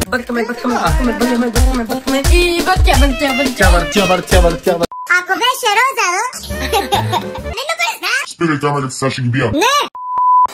Бъркаме и въртя. Ако беше роза, не го знаеш? Спирай камерите, сега ще ги бия. Не!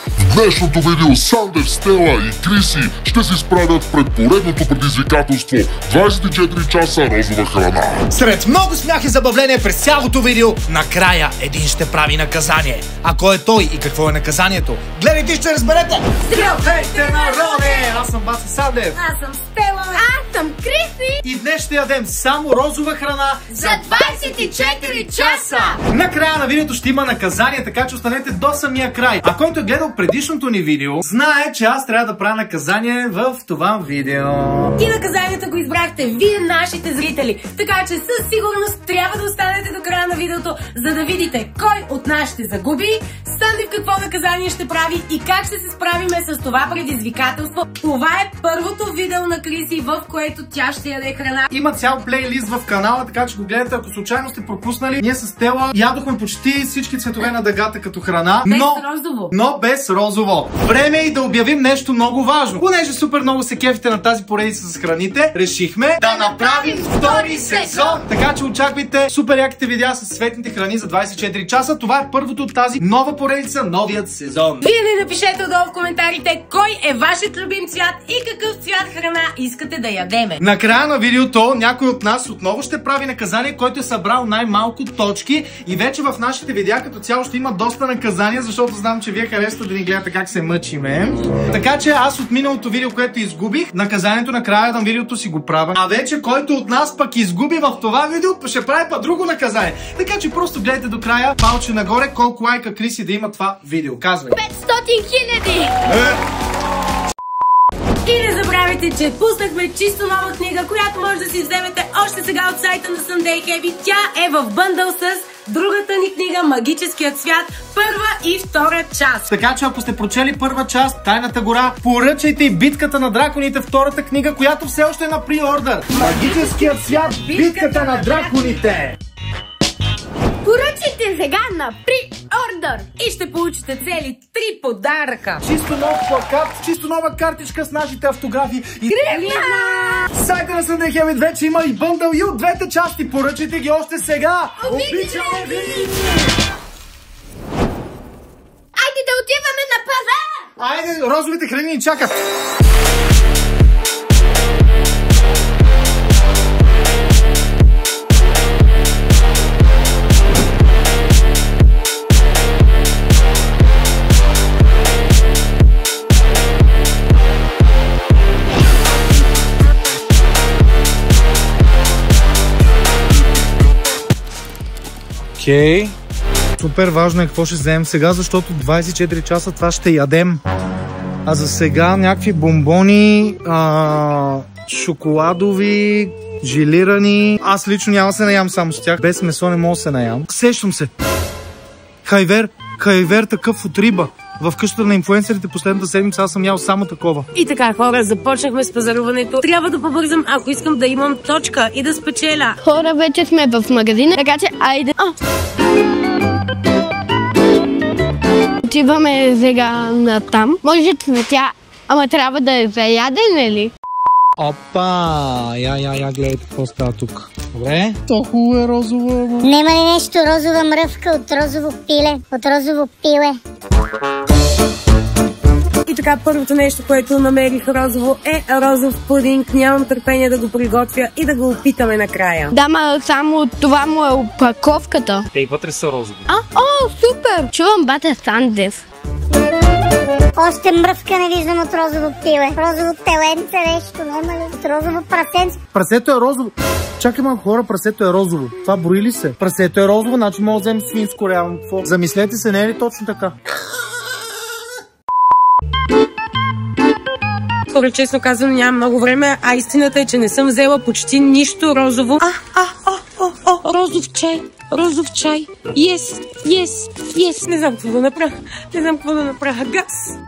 В днешното видео Сандев, Стела и Криси ще се справят пред поредното предизвикателство 24 часа розова храна. Сред много смях и забавление през цялото видео, накрая един ще прави наказание. А кой е той и какво е наказанието? Гледайте и ще разберете! Здравейте, народе! Аз съм Васи Сандев. Аз съм Стела. Аз съм Криси. И днес ще ядем само розова храна За 24 часа. Накрая на видеото ще има наказание, така че останете до самия край. А който е гледал предишното ни видео, знае, че аз трябва да правя наказание в това видео. И наказанието го избрахте вие, нашите зрители. Така че със сигурност трябва да останете до края на видеото, за да видите кой от нас ще загуби, Сандев какво наказание ще прави и как ще се справиме с това предизвикателство. Това е първото видео на Криси, в което тя ще яде храна. Има цял плейлист в канала, така че го гледате, ако случайно сте пропуснали. Ние с Стела ядохме почти всички цветове на дъгата като храна, но без розово. Време е и да обявим нещо много важно. Понеже супер много се кефите на тази поредица с храните, решихме да направим втори сезон. Така че очаквайте супер яките видеа с светните храни за 24 часа. Това е първото от тази нова поредица, новият сезон. Вие ни напишете отдолу в коментарите кой е вашият любим цвят и какъв цвят храна искате да ядеме. Накрая на видеото някой от нас отново ще прави наказание, който е събрал най-малко точки и вече в нашите видеа като цяло ще има доста наказания, защото знам, че вие харесвате да ни гледате как се мъчиме. Така че аз от миналото видео, което изгубих, наказанието накрая на видеото си го правя. А вече който от нас пък изгуби в това видео, ще прави па друго наказание. Така че просто гледайте до края, палче нагоре, колко лайка Криси да има това видео. Казвай. 500 000! И не забравяйте, че пуснахме чисто нова книга, която може да си вземете още сега от сайта на Sunday Heavy. Тя е в бъндъл с другата ни книга Магическият свят, първа и втора част. Така че ако сте прочели първа част, Тайната гора, поръчайте и Битката на драконите, втората книга, която все още е на приордър. Магическият свят, Битката на драконите. Поръчайте сега на приордър и ще получите цели 3 подаръка. Чисто нов плакат, чисто нова картичка с нашите автографи и сайта на Sunday Heavy вече има и бъндъл и от двете части. Поръчайте ги още сега. Обичаме ви! Айде да отиваме на пазара! Айде, розовите храни ни чакат. Окей. Супер важно е какво ще вземем сега, защото 24 часа това ще ядем. А за сега някакви бомбони, шоколадови, желирани. Аз лично няма се наям само с тях. Без месо не мога да се наям. Сещам се. Хайвер такъв от риба. В къщата на инфлуенсерите последната седмица аз съм ял само такова. И така, хора, започнахме с пазаруването. Трябва да побързам, ако искам да имам точка и да спечеля. Хора, вече сме в магазина, така че айде. Отиваме сега на там. Може цветя, ама трябва да е за ядене ли? Опа! Я, гледайте какво става тук. Добре? То хубаво е розово. Нема ли нещо розова мръвка от розово пиле? От розово пиле. И така, първото нещо, което намерих розово е розов пудинг. Нямам търпение да го приготвя и да го опитаме накрая. Да, ма само това му е опаковката. Те и вътре са розови. О, супер! Чувам бате Сандев. Още мръвка не виждам от розово пиле. Розово теленце нещо, няма ли? От розово прасенце. Прасето е розово. Чакай малко, хора, прасето е розово. Това брои ли се? Прасето е розово, значи мога да вземем свинско реално. Замислете се, не е ли точно така? Хора, честно казвам, нямам много време, а истината е, че не съм взела почти нищо розово. Розов чай. Yes. Не знам какво да направя. Газ.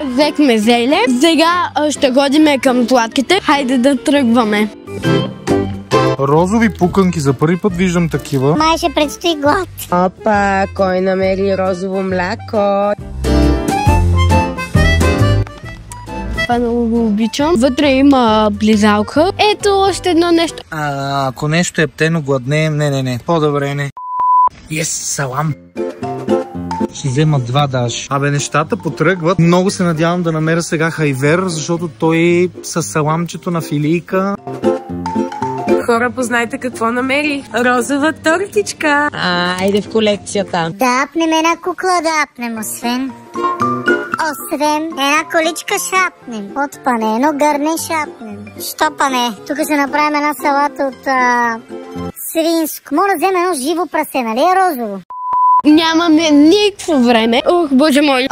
Взехме зеле. Сега ще ходиме към сладките. Хайде да тръгваме. Розови пуканки, за първи път виждам такива. Май ще предстои глад. Опа, кой намери розово мляко? Това много го обичам. Вътре има близалка. Ето още едно нещо. Ако нещо е птено, гладнеем. Не. По-добре не. Салам. Ще взема 2 даже. Нещата потръгват. Много се надявам да намеря сега хайвер, защото той с саламчето на филийка. Хора, познайте какво намери. Розова тортичка. Айде в колекцията. Да апнем една кукла, да апнем, освен една количка шапнем. От пане, едно гърне шапнем. Що пане? Тук ще направим една салата от сирийско. Мога да вземем едно живо прасе, нали е розово? Нямаме никакво време. Ох, боже мой.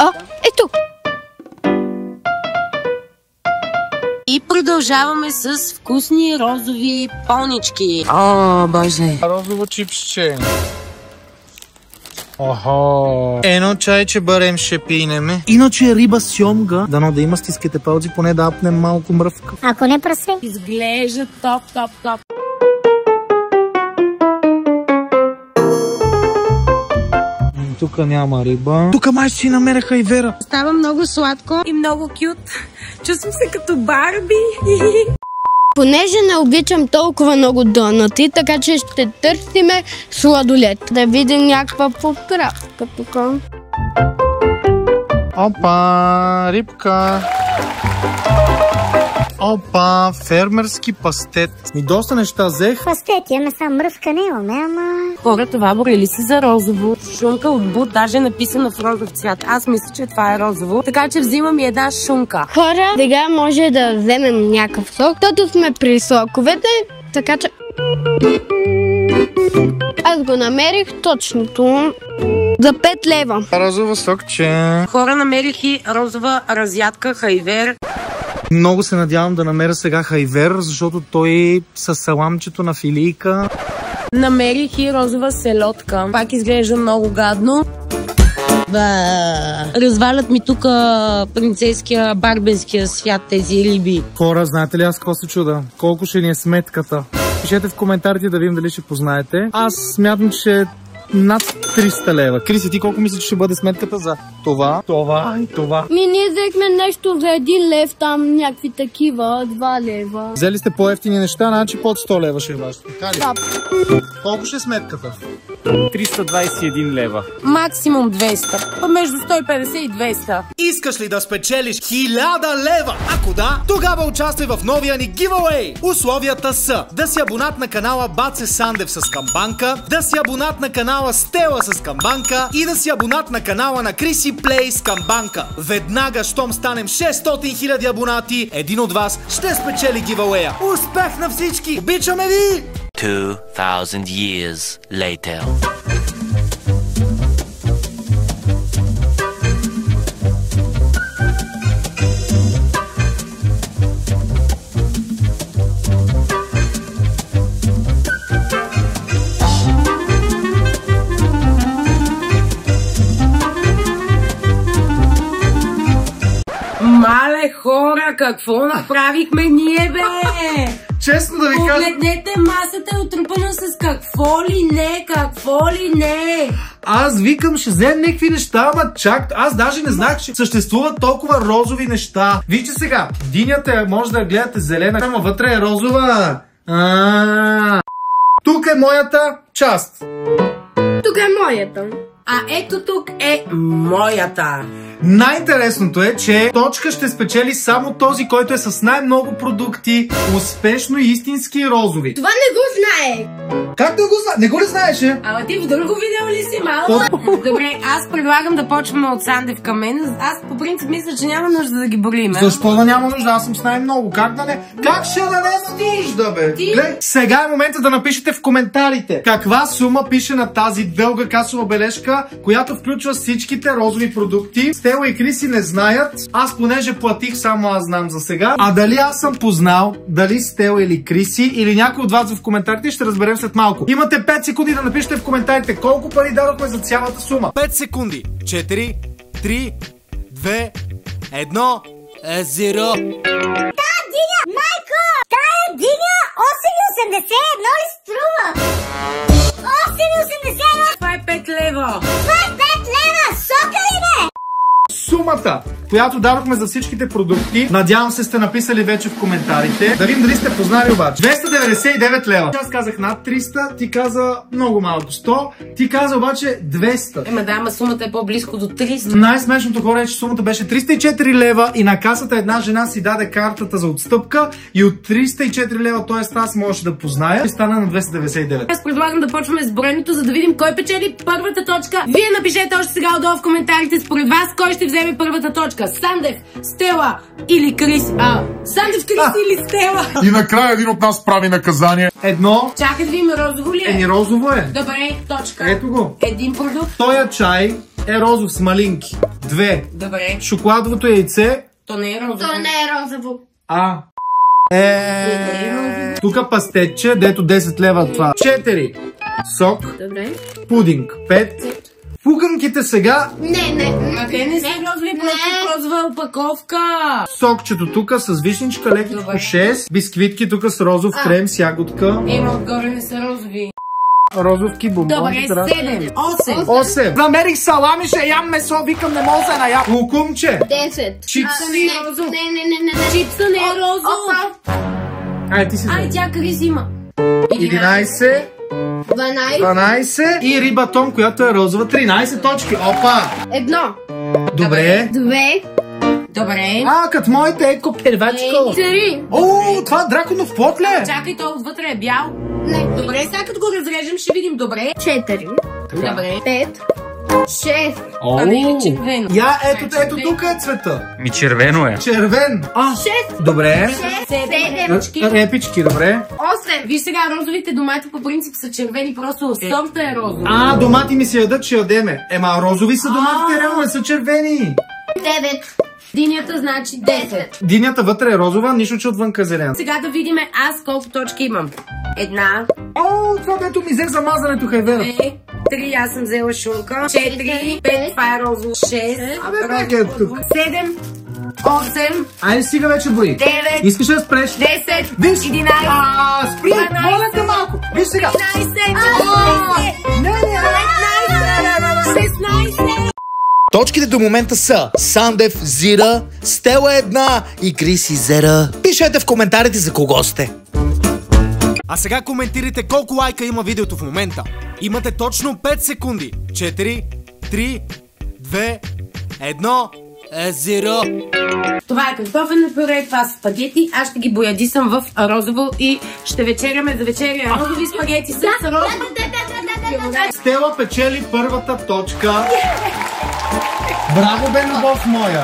Ето. И продължаваме с вкусни розови понички. Боже. Розово чипсче. Охо. Едно чайче барем ще пинеме. Иначе риба сьомга. Дано да има, стискайте палци, поне да апнем малко мръвка. Ако не прасе. Изглежда топ. Тук няма риба. Тук май си намеря хайвера. Става много сладко и много кют. Чувствам се като Барби. Понеже не обичам толкова много донати, така че ще търсиме сладолет. Да видим някаква поправка тук. Опа, рибка. Опа, фермерски пастет. И доста неща взех. Пастет, имаме само мръвка, не имаме, ама... Хора, това борели си за розово. Шунка от Буд, даже е написано в розов цвят. Аз мисля, че това е розово. Така че взимам и една шунка. Хора, сега може да вземем някакъв сок, защото сме при соковете, така че... Аз го намерих точното за 5 лева. Розово сокче. Хора, намерих и розова разядка хайвер. Много се надявам да намеря сега хайвер, защото той с саламчето на филийка. Намерих и розова селедка. Пак изглежда много гадно. Развалят ми тук принцеския, барбенския свят тези риби. Хора, знаете ли аз какво се чуда? Колко ще ни е сметката? Пишете в коментарите да видим дали ще познаете. Аз смятам, че над 300 лева. Криси, ти колко мислиш, че ще бъде сметката за това и това? Ние взехме нещо за 1 лев, там някакви такива, 2 лева. Взели сте по-евтини неща, значи под 100 лева ще е вашето. Да. Колко ще е сметката? 321 лева. Максимум 200. Между 150 и 200. Искаш ли да спечелиш 1000 лева? Ако да, тогава участвай в новия ни giveaway. Условията са да си абонат на канала Баце Сандев с камбанка, да си абонат на канала Стела с камбанка и да си абонат на канала на Криси Плей с камбанка. Веднага, щом станем 600 000 абонати, един от вас ще спечели giveaway. Успех на всички! Обичаме ви! 2000 years later. Мале хора, какво направихме ние, бе? Честно да ви кажа... Погледнете, масата е отрупана с какво ли не. Аз викам, ще взем някакви неща, ама чак, аз даже не знах, че съществуват толкова розови неща. Вижте сега, динята може да гледате зелена, ама вътре е розова. Тук е моята част. Тук е моята. А ето тук е моята. Най-интересното е, че точка ще спечели само този, който е с най-много продукти, успешно и истински розови. Това не го знае. Как да го знае? Не го ли знаеше? Ама ти в друго видео ли си, мала? Добре, аз предлагам да почваме от Сандев към мен. Аз по принцип мисля, че няма нужда да ги борим. Защо да няма нужда? Аз съм с най-много. Как да не? Как ще да няма нужда, бе? Глед, сега е момента да напишете в коментарите каква сума пише на тази дълга касова бележка, която включва всичките розови продукти. Стела и Криси не знаят. Аз понеже платих, само аз знам за сега. А дали аз съм познал, дали Стела или Криси, или някой от вас в коментарите, ще разберем след малко. Имате 5 секунди да напишете в коментарите колко пари дадохме за цялата сума. 5 секунди. 4, 3, 2, 1, 0. Тая диня, майко! Тая диня 8 ли струва? 8,81. Това е 5 лева. Това е 5 лева! Сока ли бе? Сумата, която дадохме за всичките продукти, надявам се сте написали вече в коментарите. Да видим дали сте познали обаче. 299 лева. Аз казах над 300, ти каза много малко 100, ти каза обаче 200. Ема да, ама сумата е по-близко до 300. Най-смешното хора е, че сумата беше 304 лева и на касата една жена си даде картата за отстъпка и от 304 лева, т.е. аз можеше да позная и стана на 299. Аз предлагам да почваме с броенето, за да видим кой печели първата точка. Вие напишете още сега отдолу в коментарите според вас кой ще вземе първата точка. Сандев, Стела или Крис. Сандев, Крис или Стела. И накрая един от нас прави наказание. Едно. Чакай да видим розово ли е? Еми розово е. Добре, точка. Ето го. Един продукт. Тоя чай е розов с малинки. 2. Добре. Шоколадовото яйце. То не е розово. То не е розово. Тука пастетче, дето 10 лева това. 4. Сок. Добре. Пудинг. 5. Пуканките сега. Не. А те не са розови, просто розова опаковка. Сокчето тука с вишничка, лекичко 6. Бисквитки тука с розов крем с ягодка. Ема отгоре не са розови. Розовки, бомбонки. Добре, 7. 8. 8. Намерих салами, ще ям месо, викам не мога да ная. Лукумче. 10. Чипс. Не е розово. Не. Чипса не е розово. Ай, ти си. Ай, тя Крис има. 11. 12 и рибатон, която е розова. 13 точки. Опа! 1. Добре. 2. Добре. Като моите еко первачко. 3. О, това драконов плод ли е? Чакай, то отвътре е бял. Не. Добре, сега като го разрежем ще видим. Добре. 4. Добре. 5. 6. А не е червено. Я, ето тук е цвета. Ми червено е. Червен. 6. Добре. 7. Репички, добре. 8. Виж сега, розовите домати по принцип са червени, просто сорта е розова. Домати ми се ядат, ще ядеме. Ема розови са доматите, реално не са червени. 9. Динята значи 10. Динята вътре е розова, нищо че отвънка зелена. Сега да видим аз колко точки имам. 1. Това дето ми взе замазането, хайвера. 2, 3, аз съм взела шунка. 4, 5, това е розово. 6, бе, тук. 7, 8, Айде стига вече брои. 9, Искаш да спреш? 10, Виж. 11, Спри, моля те малко. Виж сега. 15, 16. Точките до момента са Сандев, Зира, Стела 1 и Криси Зера. Пишете в коментарите за кого сте. А сега коментирайте колко лайка има видеото в момента. Имате точно 5 секунди. 4, 3, 2, 1, Зира. Това е картофено пюре, това са спагети. Аз ще ги боядисам в розово и ще вечеряме за вечеря. Розови спагети с розово. Стела печели първата точка. Браво бе, любов моя.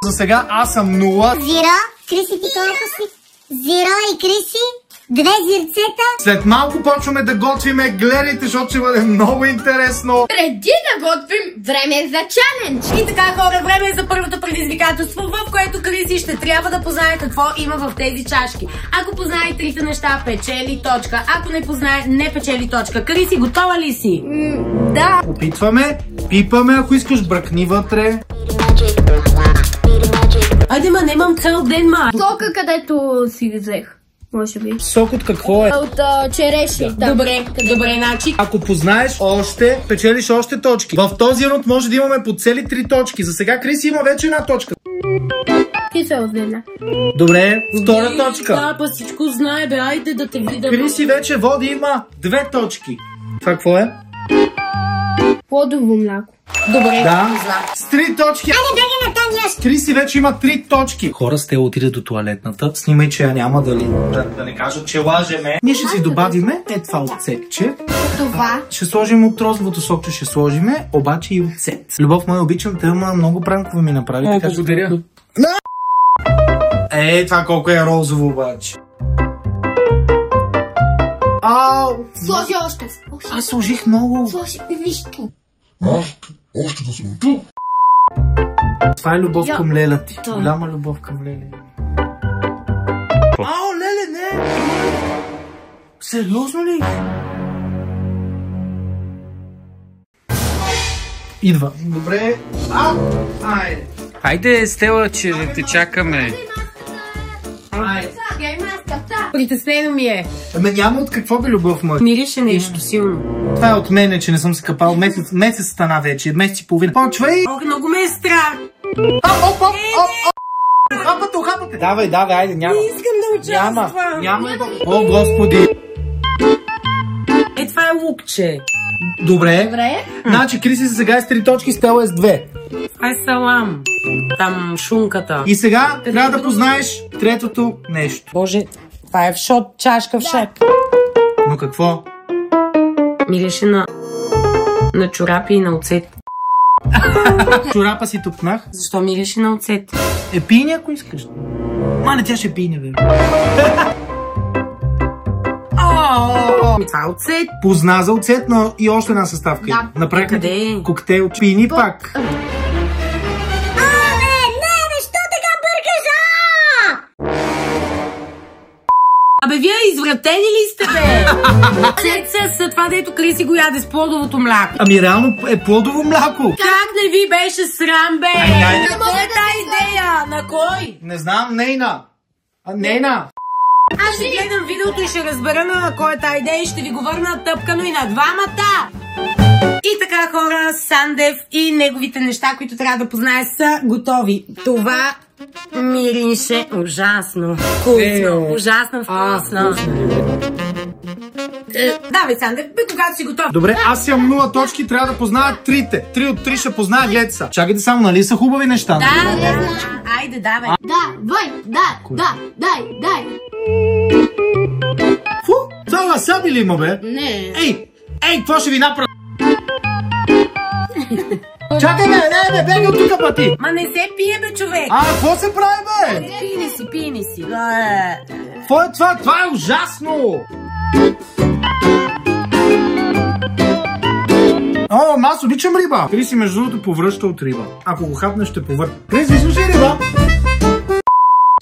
За сега аз съм 0. Зира, Криси ти колко си? Зира и Криси, 2 зирцета. След малко почваме да готвиме. Гледайте, защото ще бъде много интересно. Преди да готвим, време е за чалендж. И така, хора, време е за първото предизвикателство, в което Криси ще трябва да познае какво има в тези чашки. Ако познае трите неща, печели точка. Ако не познае, не печели точка. Криси, готова ли си? Да. Опитваме, пипаме, ако искаш бръкни вътре. Айде, ма, нямам цял ден, ма. Сока, където си взех. Може би. Сок от какво е? От череши. Да. Добре, значи. Ако познаеш още, печелиш още точки. В този рунд може да имаме по цели 3 точки. За сега Криси има вече една точка. Ти се отведна. Добре, втора точка. Да, па всичко знае, бе, айде да те видя. Криси вече води, има 2 точки. Това какво е? Плодово мляко. Добре, Да, знам. с 3 точки. Айде, бега на тази ящ. Криси вече има 3 точки. Хора, Стела отиде до туалетната. Снимай, че я няма да не кажат, че лажеме. Ние ще си добавиме това оцетче. Това. Ще сложим от розовото сокче, ще сложиме, обаче и оцет. Любов моя, обичам те, ама много пранкове ми направи. Така благодаря. Това колко е розово обаче. Ау! Сложи още. Аз сложих много. Сложи, виж тук. Още да съм тук. Това е любов към Леля ти. Голяма любов към Леля. Ау, Леле, не! Сериозно ли? Идва. Добре. Айде. Хайде, Стела, че те чакаме. Айде. Слагай маската. Притеснено ми е. Ами няма от какво би, любов моя. Мирише нещо силно. Това е от мене, че не съм се капал. Месец стана вече, месец и половина. Почвай! Ох, много ме е страх. Ухапате! Давай, айде, няма. Не искам да участвам. Няма. О, Господи! Това е лукче. Добре. Значи Криси сега е с 3 точки, Стела е с 2. Това е салам. Там шунката. И сега трябва да познаеш третото нещо. Боже, това е чашка в шеп. Но какво? Мирише на чорапи и на оцет. Чорапа си тупнах. Защо мирише на оцет? Пийни, ако искаш. Мане, тя ще пийне, бе. Това е оцет. Позна за оцет, но и още една съставка. Да. Направи Къде? коктейл. Пийни пак. Защо така бъркаш? Абе, вие извратени ли сте, бе? Оцет с това, дето Криси го яде с плодовото мляко. Ами реално е плодово мляко. Как не ви беше срам, бе? Айде. На кой е тази идея? На кой? Не знам, Нейна. Нейна. Аз ще гледам видеото и ще разбера на кой е тази идея и ще ви го върна тъпкано и на двамата. И така, хора, Сандев и неговите неща, които трябва да познае, са готови. Това мирише ужасно вкусно. Ужасно вкусно. Давай, Сандев, когато си готов. Добре, аз имам 0 точки, трябва да позная 3-те. 3 от 3 ще позная, гледайте са. Чакайте само, нали са хубави неща? Да. Айде, давай. Дай. Фу, това васаби ли има, бе? Не. Ей, какво ще ви направя? Чакай, не, бегай от тук пъти. Ма не се пие, бе, човек. Какво се прави, бе? Пини си. Какво е това? Това е ужасно! Аз обичам риба. Криси, между другото, повръща от риба. Ако го хапне, ще повърна. Криси, слушай риба.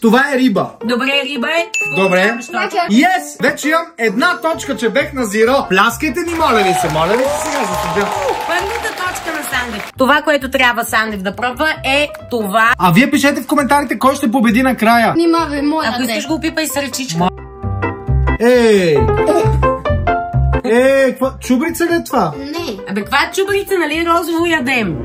Това е риба. Добре, риба е. Добре. Yes! Вече имам 1 точка, че бех на зиро. Пляскайте ни, моля ви се сега за това. Първата точка на Сандев. Това, което трябва Сандев да пробва е това. А вие пишете в коментарите кой ще победи накрая. Нима, бе, моя Ако искаш го опипай с ръчичка. Какво? Чубрица ли е това? Не. Абе, каква е чубрица, нали розово ядем?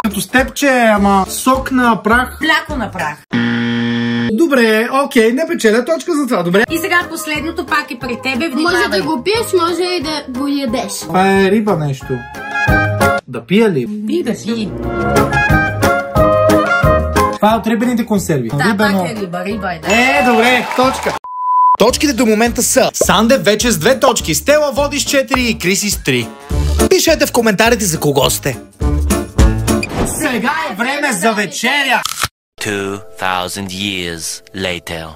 Като степче, ама сок на прах. Мляко на прах. Добре, окей, не печеля точка за това, добре. И сега последното пак е при тебе, внимавай. Може да го пиеш, може и да го ядеш. Това е риба нещо. Да пия ли? Би да пи. Това е от рибените консерви. Да, пак е риба е, да. Добре, точка. Точките до момента са: Сандев вече с 2 точки, Стела води с 4 и Криси с 3. Пишете в коментарите за кого сте. Сега е време за вечеря. 2000 years later.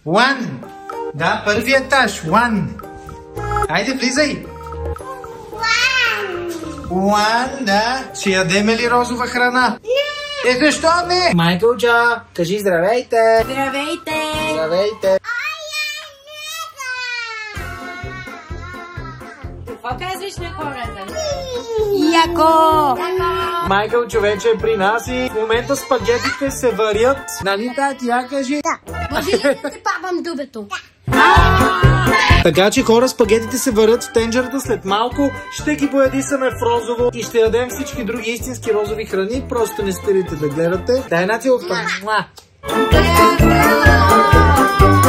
One. Да, първи етаж. One. Хайде, влизай. One, да. Ще ядеме ли розова храна? Не. Защо не? Майкълджа, кажи здравейте. Здравейте. Какво казваш на хората? Яко! Майкъл, човече, е при нас и в момента спагетите се варят. Нали тя кажи? Може ли да ти папам дубето? Така че, хора, спагетите се варят в тенджерата, след малко ще ги боядисаме в розово и ще ядем всички други истински розови храни. Просто не спирайте да гледате. Дай една целувка.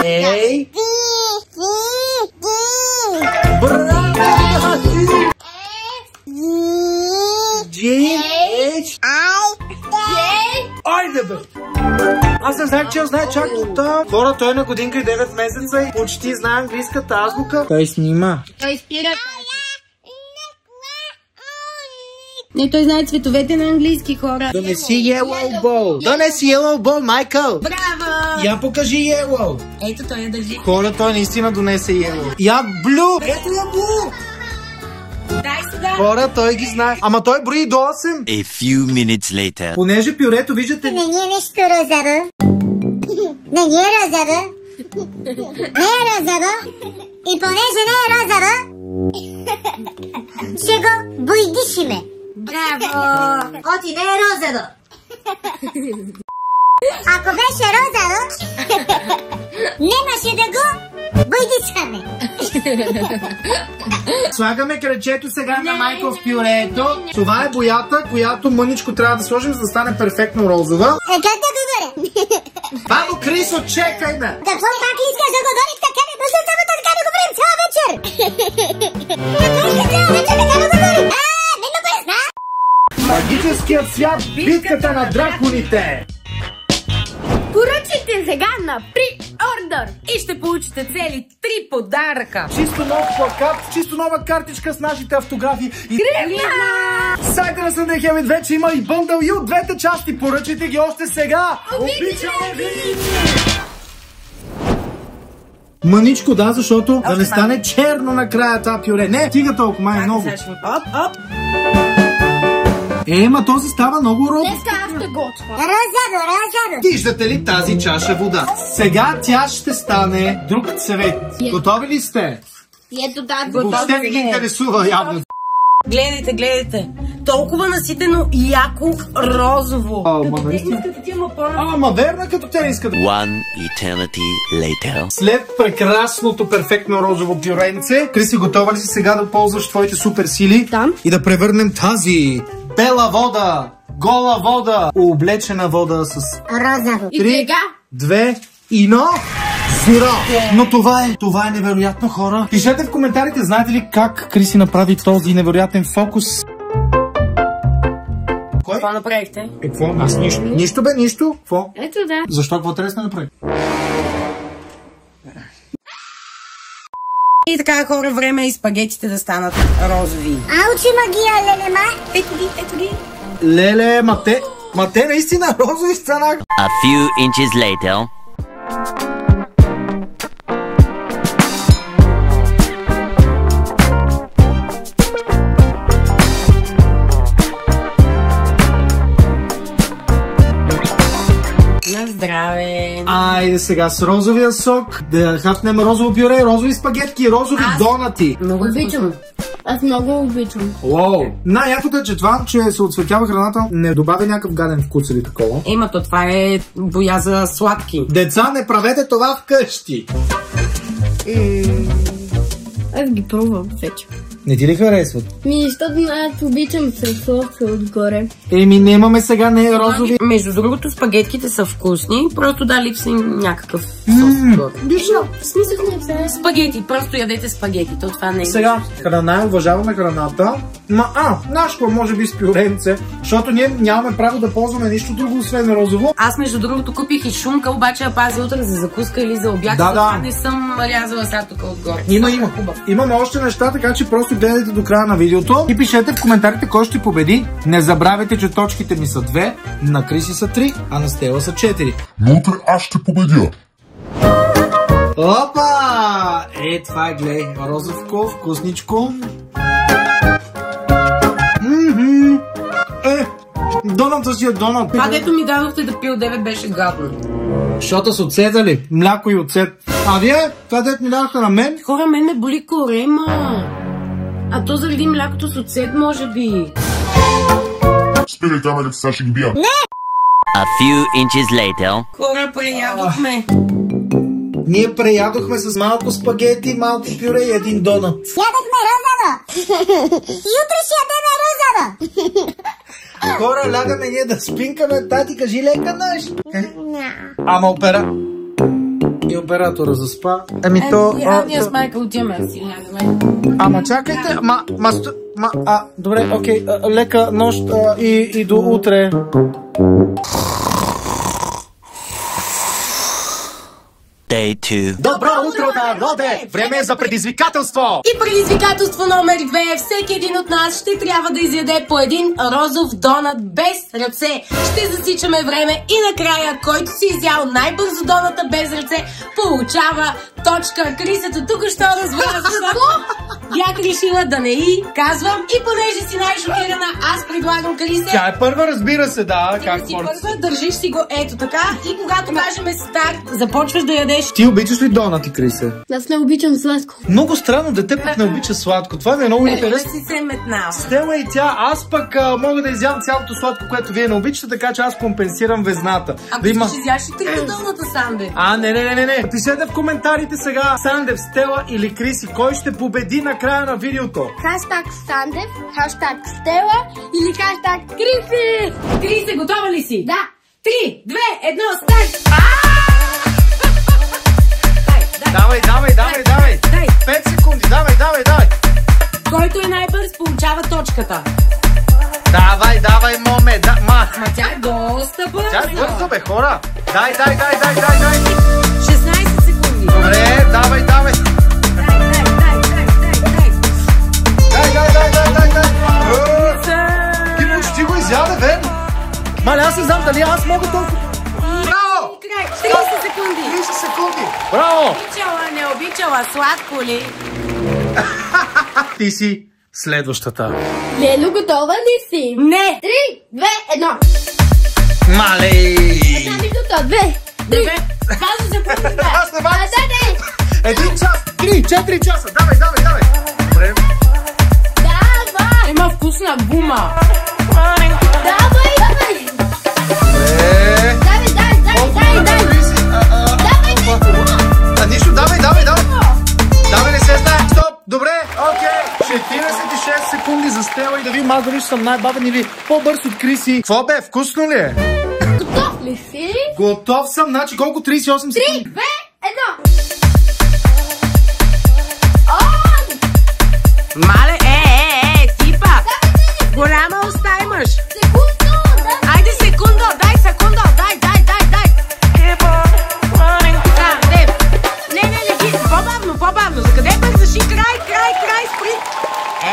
Ей! Браво! Айде, бе! Аз не знаех, че знае чак до това. Хора, той е на годинка и 9 месеца и почти знае английската азбука. Той снима. Той спира. Не, той знае цветовете на английски, хора. Донеси yellow ball. Донеси yellow ball, Майкъл. Браво! Я покажи yellow. Ето той я държи. Хора, той наистина донесе yellow. Я blue. Ето я blue. Дай сега. Хора, той ги знае. Ама той брои до 8. A few minutes later. Понеже пюрето, виждате... Не е нещо розово. Не е розово. Не е розово. И понеже не е розово, ще го бойдишиме. Браво! Оти не е розово. Ако беше розово, нямаше да го бойдишаме. Слагаме кръчето сега на майка в пюрето. Това е боята, която мъничко трябва да сложим, за да стане перфектно розова. Как да го горе? Бабо Крисо, чекай ме! Какво пак искаш да го гориш? Така ми пусна само така да го правим цяла вечер. Какво искаш цяла вечер така да го горим? Не ме презна! Магическият свят, битката на драконите! Поръчайте сега на Pre-Order и ще получите цели 3 подаръка. Чисто нов плакат, чисто нова картичка с нашите автографи. Сайта на Sunday Habit вече има и бъндъл и от двете части. Поръчайте ги още сега. Обичаме ви! Мъничко, да, защото да не стане черно накрая това пюре. Не, стига толкова, май много. Ма този става много розов. Днеска аз ще готвя. Розово. Виждате ли тази чаша вода? Сега тя ще стане друг цвет. Готови ли сте? Ето да, Въобще не ги интересува явно. Гледайте. Толкова наситено и яко розово. Те искат да ти има по-на... Ама верно, като те не искат. One eternity later. След прекрасното перфектно розово пюренце, Криси, готова ли си сега да ползваш твоите супер сили? Да. И да превърнем тази бела вода, гола вода, облечена вода с Розово. 3, 2 и 1. Зира! Но това е невероятно, хора. Пишете в коментарите, знаете ли как Криси направи този невероятен фокус? Кой? Това направихте? Какво? Аз нищо. Нищо бе, нищо. Какво? Ето да. Защо? Какво трябва да направи? И така, хора, време е и спагетите да станат розови. Аучи магия, леле, ма. Ето ги. Леле, ма те наистина розови станах. A few inches later. На здраве! Айде сега с розовия сок да хапнем розово пюре, розови спагетки, розови донати. Много Обичам. Аз много обичам. Уау! Най-якото е, че това, че се отцветява храната, не добавя някакъв гаден вкус или такова. Емато, това е боя за сладки. Деца, не правете това вкъщи! Аз ги пробвам вече. Не ти ли харесват? Защото аз обичам сърцове отгоре. Немаме сега не розови. Между другото, спагетките са вкусни, просто да липса им някакъв сос отгоре. В смисъл не се. Спагети, просто ядете спагети, то това не е. Сега, храна, уважаваме храната. Нашко може би с пюренце, защото ние нямаме право да ползваме нищо друго, освен розово. Аз между другото купих и шунка, обаче я пазя утре за закуска или за обяд. Това не съм рязала сега тук отгоре. Имаме още неща, така че просто гледайте до края на видеото и пишете в коментарите кой ще победи. Не забравяйте, че точките ми са 2, на Криси са 3, а на Стела са 4. Но утре аз ще победя. Опа! Това е, гледай, розовко, вкусничко. Доната си е донат. Това, дето ми дадохте да пил 9, беше гадно. Защото са оцета ли? Мляко и оцет. А вие? Това дето ми дадохте на мен? Хора, мен ме боли корема. А то заради млякото с оцет, може би. Спирай камерите, сега ще ги бия. A few inches later. Хора, преядохме. Ние преядохме с малко спагети, малко пюре и един донат. Ядахме розово. И утре ще ядеме розово. Хора, лягаме ние да спинкаме. Тати, кажи лека наш. Ама и оператора заспа. Ние с майка отиваме да си лягаме. Ама чакайте, добре, окей, лека нощ и до утре. Day 2. Добро утро, народе! Време е за предизвикателство! И предизвикателство номер 2. Всеки един от нас ще трябва да изяде по един розов донат без ръце. Ще засичаме време и накрая, който си изял най-бързо доната без ръце, получава Точка. Крисата тук що разбра, бях решила да не и казвам и понеже си най-шокирана, аз предлагам Крисе. Тя е първа, разбира се, да. Как си първа, държиш си го ето така и когато кажем старт, започваш да ядеш. Ти обичаш ли донати, Крисе? Аз не обичам сладко. Много странно, дете пък не обича сладко. Това ми е много интересно. Да си се метнал. Стела и тя, аз пък мога да изям цялото сладко, което вие не обичате, така че аз компенсирам везната. Ако искаш изяш и трите доната, Сандев. Не. Пишете в коментарите сега, Сандев, Стела или Криси, кой ще победи на края на видеото? Хаштаг Сандев, хаштаг Стела или хаштаг Криси. Криси, готова ли си? Да. 3, 2, 1, старт! Давай! 5 секунди, давай! Който е най-бърз, получава точката. Давай, моме, Ма тя е доста бърза. Тя е бърза, бе, хора. Дай. 16 секунди. Добре, давай. Дай. Ти почти го изяде, бе. Мале, аз не знам дали аз мога толкова. Браво! 30 секунди. 30 секунди. Браво! Не обичала, сладко ли? Ти си следващата. Лело, готова ли си? Не! 3, 2, 1. Мале! Една минута, 2, 3. Паза секунди, да. Аз не бавя. Да. 1 час, 4 часа. Давай. Добре. Давай. Има вкусна гума. Давай. Нищо, давай. Давай, не се знае. Стоп, добре, окей. 46 секунди за Стела и да видим аз дали съм най-бавен или по-бърз от Криси. Какво бе, вкусно ли е? Готов ли си? Готов съм, значи колко? 38 секунди? 3, 2, 1. Мале, типа! Голяма уста имаш! Секундо! Айде секундо! Дай! Не, по-бавно! За къде бързаш? И край, спри! 20!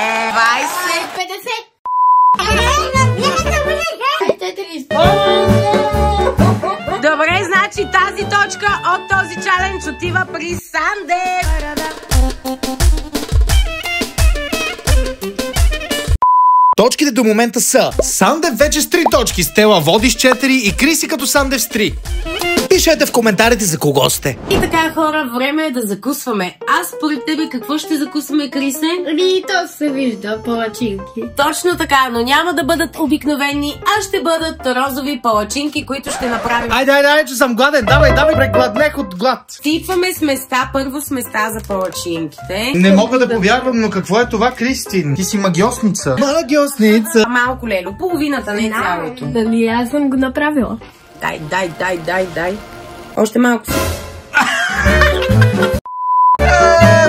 Добре, значи тази точка от този чалендж отива при Сандев! Точките до момента са: Сандев вече с 3 точки, Стела води с 4 и Криси като Сандев с 3. Пишете в коментарите за кого сте. И така, хора, време е да закусваме. Аз според тебе какво ще закусваме, Крисе? То се вижда, палачинки. Точно така, но няма да бъдат обикновени, а ще бъдат розови палачинки, които ще направим. Айде, че съм гладен. Давай, прегладнех от глад. Типваме сместа, първо сместа за палачинките. Не мога да повярвам, но какво е това, Кристин? Ти си магиосница. Малко, Лело, половината, не цялото. Дали аз съм го направила? Дай. Още малко си.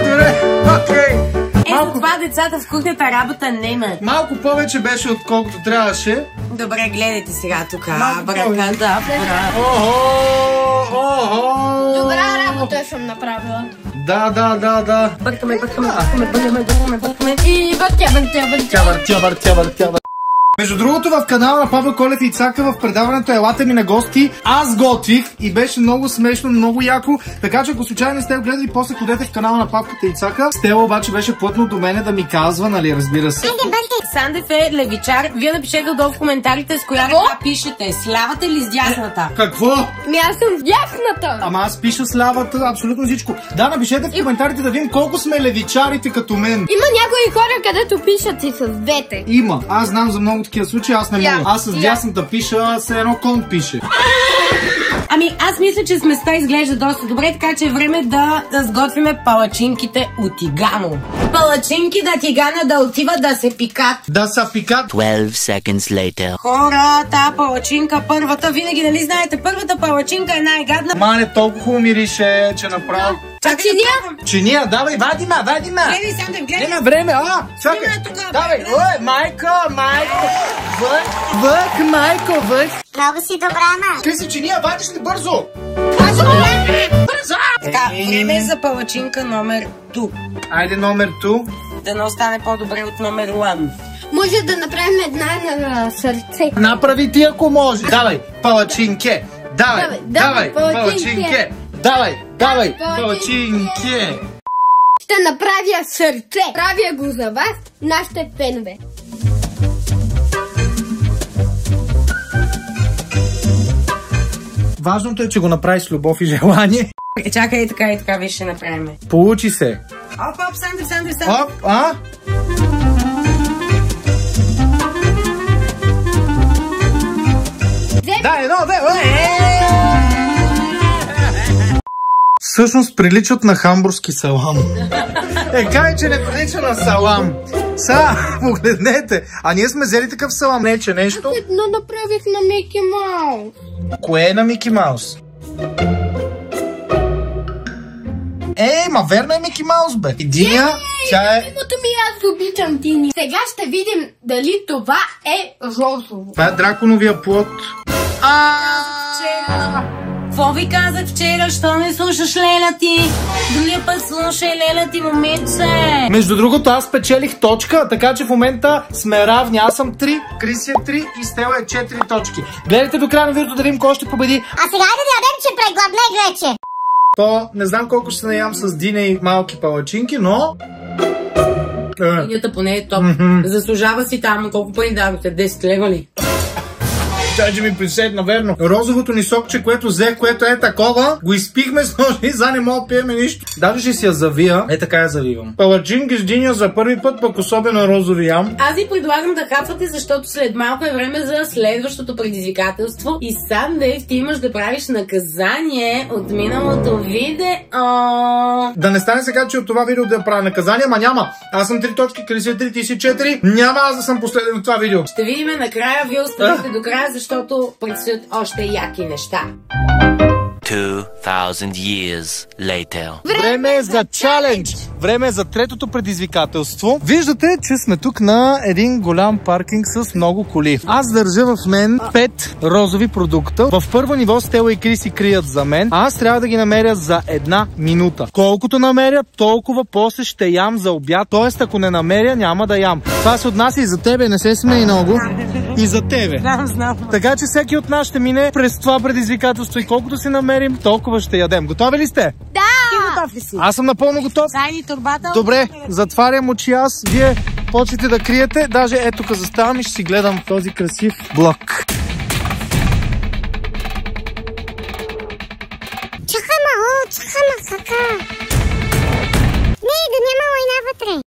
Добре, окей. Ето това децата в кухнята работа немат. Малко повече беше отколкото трябваше. Добре, гледайте сега тук. Абракадабра. Добра работа съм направила. Да. Бъркаме. И Въртя. Между другото, в канала на Павел Колев и Ицака в предаването "Елате ми на гости" аз готвих и беше много смешно, много яко. Така че ако случайно не сте го гледали, после ходете в канала на Павката и Ицака. Стела обаче беше плътно до мене да ми казва, нали, разбира се. Сандев е левичар. Вие напишете долу в коментарите с коя ръка пишете. С лявата или с дясната? Какво? Аз съм с дясната. Ама аз пиша с лявата абсолютно всичко. Да, напишете в коментарите да видим колко сме левичарите като мен. Има някои хора, където пишат и с двете. Има. Аз знам за много такива случаи, аз не мога. Аз с дясната пиша, се едно кон пише. Ами аз мисля, че сместа изглежда доста добре, така че е време да сготвиме палачинките от тигано. Палачинки на тигана да отиват да се пикат. Да се пикат. 12 seconds later. Хора, та палачинка, първата, винаги, нали знаете, първата палачинка е най-гадна. Мале, толкова хубаво мирише, че направо... Чакай, чиния, давай, вади ма. Гледай, Сандев, гледай. Няма време, чакай. Давай, Майко. Вък. Много си добра, ма. Ти си чиния, вадиш ли бързо? Бързо! Така, време е за палачинка номер 2. Айде номер 2. Да не остане по-добре от номер 1. Може да направим една на сърце. Направи ти, ако може. Давай, палачинке. Давай, палачинке. Давай. Давай, палачинки! Ще направя сърце. Правя го за вас, нашите фенове. Важното е, че го направи с любов и желание. Чакай, и така, виж, ще направим. Получи се. Оп, Сандев. Оп, а? Да, едно, Всъщност приличат на хамбургски салам. Кай, че не прилича на салам. Погледнете. А ние сме взели такъв салам, не че нещо. Но направих на Мики Маус. Кое е на Мики Маус? Ма верно е Мики Маус, бе. Единия, тя е... Името ми, аз обичам Тини. Сега ще видим дали това е розово. Това е драконовия плод. Какво ви казах вчера? Що не слушаш Леля ти? Другия път слушай Леля ти, момиче. Между другото, аз печелих точка, така че в момента сме равни. Аз съм 3, Криси е 3 и Стела е 4 точки. Гледайте до края на видеото да видим кой ще победи. А сега да ядем, че прегладнех вече. То не знам колко ще се наям с Диня и малки палачинки, но... Динята поне е топ. Заслужава си там. Колко пари дадохте? 10 лева ли? Чай, ми приседна, верно. Розовото ни сокче, което взех, което е такова, го изпихме с ножи и за не мога да пиеме нищо. Даже ще си я завия. Така я завивам. Палачинки с Диня за първи път, пък особено розови ям. Аз ви предлагам да хапвате, защото след малко е време за следващото предизвикателство. И Сандев, ти имаш да правиш наказание от миналото видео. Да не стане сега, че от това видео да правя наказание, ама няма. Аз съм 3 точки, Криси 3, ти си 4. Няма аз да съм последен в това видео. Ще видим накрая, вие останете до края, защото предстоят още яки неща. 2000 years later. Време е за чалендж! Време е за третото предизвикателство. Виждате, че сме тук на един голям паркинг с много коли. Аз държа в мен 5 розови продукта. В първо ниво Стела и Криси крият за мен. Аз трябва да ги намеря за 1 минута. Колкото намеря, толкова после ще ям за обяд. Тоест, ако не намеря, няма да ям. Това се отнася и за тебе, не се смей много. И за тебе. Знам. Така че всеки от нас ще мине през това предизвикателство и колкото си намерим, толкова ще ядем. Готови ли сте? Да! Ти готов ли си? Аз съм напълно готов. Дай ни турбата. Добре, затварям очи аз. Вие почвате да криете. Даже ето тук заставам и ще си гледам този красив блок. Чакай кака. Не, да няма война вътре.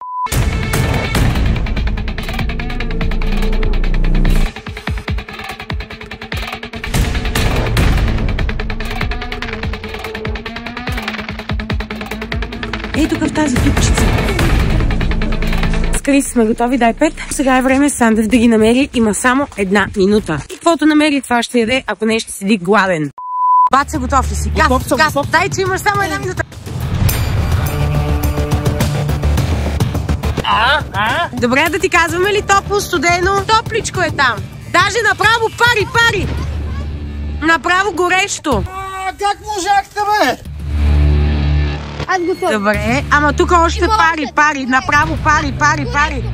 Ей, тук в тази пипчица. С Криси сме готови, дай 5. Сега е време Сандев да ги намери. Има само 1 минута. И каквото намери, това ще яде, ако не ще седи гладен. Баца, готов ли си? Газ. Дай, че имаш само 1 минута. Добре, да ти казваме ли топло, студено? Топличко е там. Даже направо пари. Направо горещо. Как можахте, бе? Добре, ама тук още пари. Направо пари. Пари.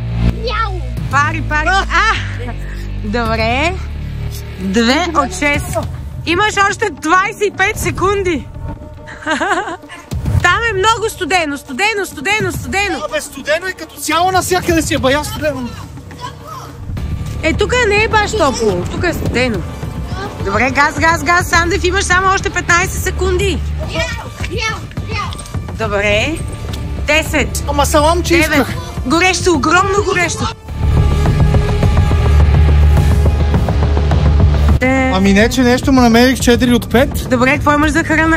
Добре. 2 от 6. Имаш още 25 секунди. Там е много студено. Абе, студено е като цяло навсякъде си е бая студено. Тук не е баш топло. Тук е студено. Добре, газ. Сандев, имаш само още 15 секунди. Добре. 10. Ама салам, че исках. Горещо, огромно горещо. Ами не, че нещо му намерих 4 от 5. Добре, какво имаш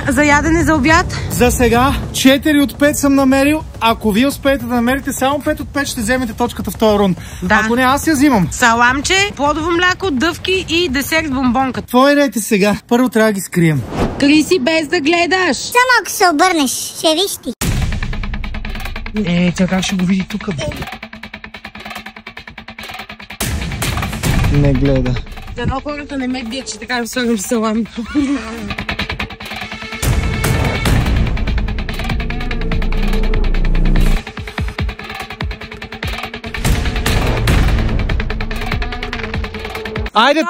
за ядене за обяд? За сега 4 от 5 съм намерил. Ако вие успеете да намерите само 5 от 5, ще вземете точката в този рунд. Да. Ако не, аз я взимам. Саламче, плодово мляко, дъвки и десерт с бомбонка. Какво е сега? Първо трябва да ги скрием. Криси, без да гледаш. Само ако се обърнеш, ще виж ти. Тя как ще го види тук? Не гледа. Дано хората не ме бият, че така слагам салам. Айде,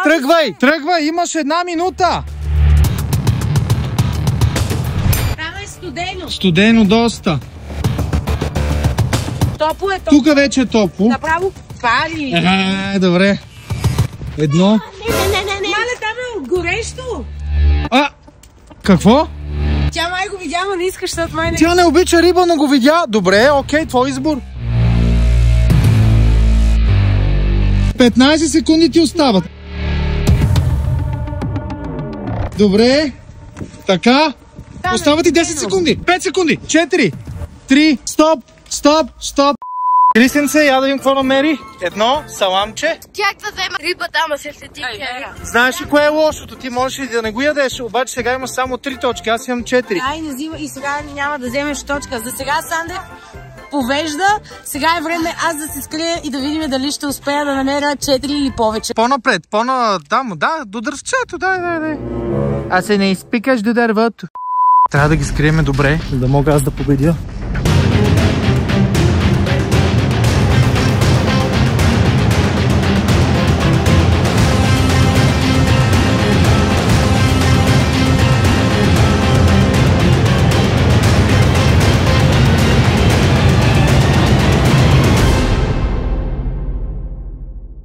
тръгвай, имаш 1 минута. Там е Студено доста. Топло е топло. Тук вече е топло. Направо пали. Добре. Едно. Не. Мале, там е горещо. Какво? Тя май го видя, но не искаш, защото май не... Тя не обича риба, но го видя. Добре, окей, твой избор. 15 секунди ти остават. Добре. Така. Остават и 10 секунди. 5 секунди. 4, 3, стоп. Кристинце, я да видим какво намери. Едно, саламче. Тях да взема рибата, ама се следи вчера. Знаеш ли кое е лошото? Ти можеш и да не го ядеш, обаче сега има само 3 точки, аз имам 4. Ай, не взима и сега няма да вземеш точка. За сега Сандев повежда. Сега е време аз да се скрия и да видим дали ще успея да намеря 4 или повече. По-напред, до дървчето, дай. А се не изпикаш до дървото. Трябва да ги скриеме добре, за да мога аз да победя.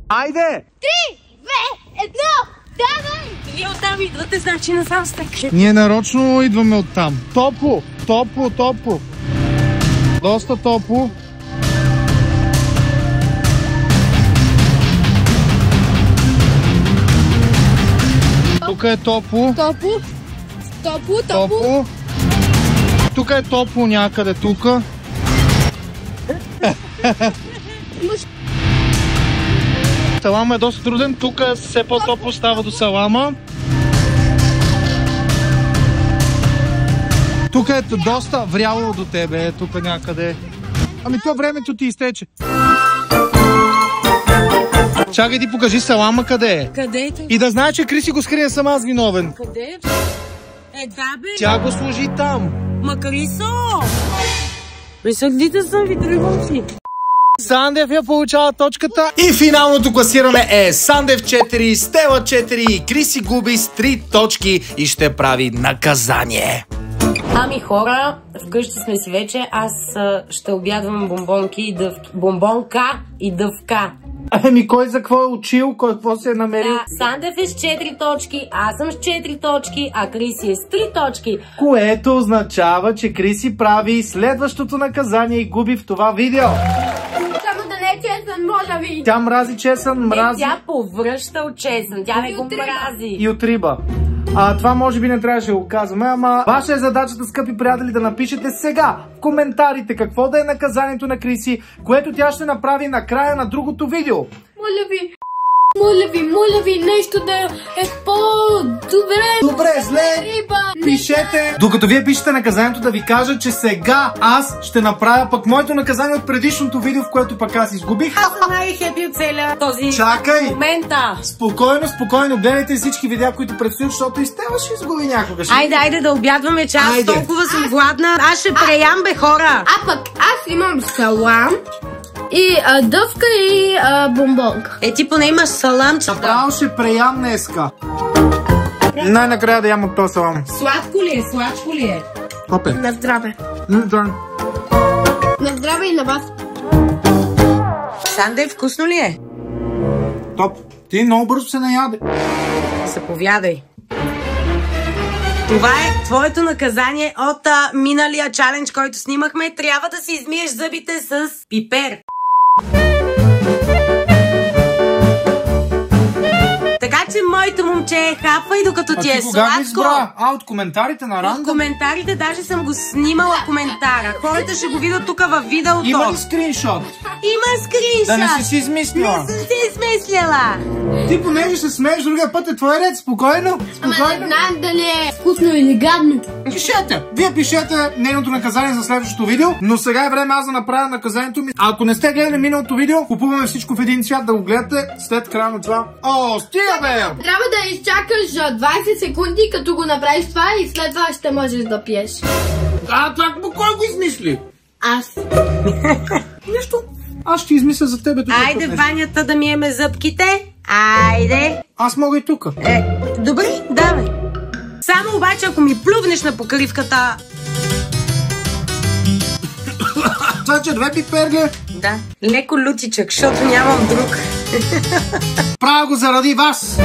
Айде! 3, 2, 1, давай! Вие оттам идвате, значи насам сте. Ние нарочно идваме оттам. Топло. Доста топло. Тук е топло. Топло. Тук е топло някъде тук. Салама е доста труден, тук все по-топло става до салама. Тук е доста вряло до тебе, тук някъде. Ами това времето ти изтече. Чакай, ти покажи салама къде е. Къде е? И да знае, че Криси го скрие, съм аз виновен. Къде е? Да бе. Тя го служи там. Ма Крисо! Присъдите съм ви тревожни. Сандев я получава точката. И финалното класиране е Сандев 4, Стела 4 и Криси губи с 3 точки и ще прави наказание. Ами хора, вкъщи сме си вече. Аз ще обядвам бомбонки и дъвки. Бомбонка и дъвка. Ами кой за какво е учил, кой какво се е намерил? Да, Сандев е с 4 точки, аз съм с 4 точки, а Криси е с 3 точки. Което означава, че Криси прави следващото наказание и губи в това видео. Само да не е чесън, моля ви. Тя мрази чесън, мрази... Тя повръща от чесън, тя не го мрази. И от риба. Това може би не трябваше да го казваме, ама ваша е задачата, скъпи приятели, да напишете сега в коментарите какво да е наказанието на Криси, което тя ще направи на края на другото видео. Моля ви, нещо да е по-добре. Добре, зле, Риба. пишете. Докато вие пишете наказанието, да ви кажа, че сега аз ще направя пък моето наказание от предишното видео, в което пък аз изгубих. Аз съм най-хепи от целия този момента. Спокойно, гледайте всички видеа, които предстоят, защото и Стела ще изгуби някога. Айде да обядваме, че аз толкова съм гладна. Аз ще преям, бе, хора. А пък аз имам салам и дъвка и бомбонка. Ти поне имаш саламчета. Направо ще преям днеска. Най-накрая да ям от този салам. Сладко ли е? Опе. На здраве. На здраве и на вас. Сандев, вкусно ли е? Топ. Ти много бързо се наяде. Заповядай. Това е твоето наказание от миналия чалендж, който снимахме. Трябва да си измиеш зъбите с пипер. Така че моето момче хапва и докато ти е сладко. От коментарите на рандъм? От коментарите даже съм го снимала коментара. Хората ще го видят тук във видеото. Има ли скриншот? Има скриншот. Да не си измислила. Не съм си измислила. Ти понеже се смееш, другия път е твой ред. Спокойно. Ама не знам дали е вкусно или гадно. Пишете. Вие пишете нейното наказание за следващото видео, но сега е време аз да направя наказанието ми. Ако не сте гледали миналото видео, купуваме всичко в един цвят да го гледате след края на това. Стига бе! Трябва да изчакаш 20 секунди, като го направиш това и след това ще можеш да пиеш. Това кой го измисли? Аз. Нищо. Аз ще измисля за тебе. Айде, Ванята да миеме зъбките. Айде. Аз мога и тук. Добре, давай. Само обаче, ако ми плювнеш на покривката... Това че 2 пиперли. Да, леко лютичък, защото нямам друг. Правя го заради вас.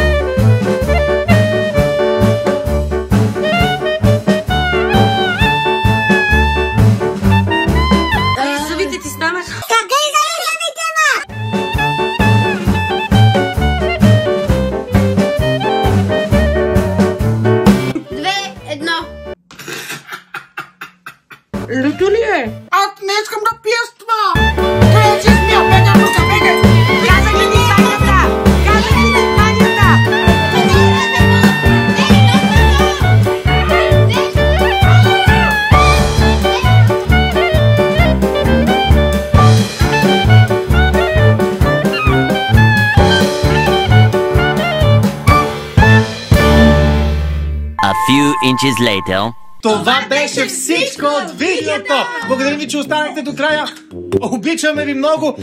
Зъбите ти станаха. Къде залезете, ма? 2-1. Люто ли е? Аз не искам да пия с това. Къде си смя? Бега тук, бега. Казах ли ти банята? Казах ли ти банята? A few inches later. Това беше всичко от видеото. Благодарим ви, че останахте до края. Обичаме ви много.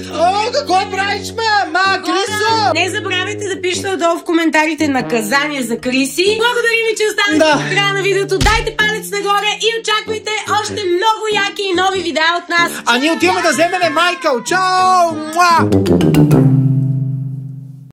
Какво правиш, ма, Криса? Не забравяйте да пишете отдолу в коментарите наказание за Криси. Благодарим ви, че останахте до края на видеото. Дайте палец нагоре и очаквайте още много яки и нови видеа от нас. А ние отиваме да вземем Майкъл. Чао! Муа!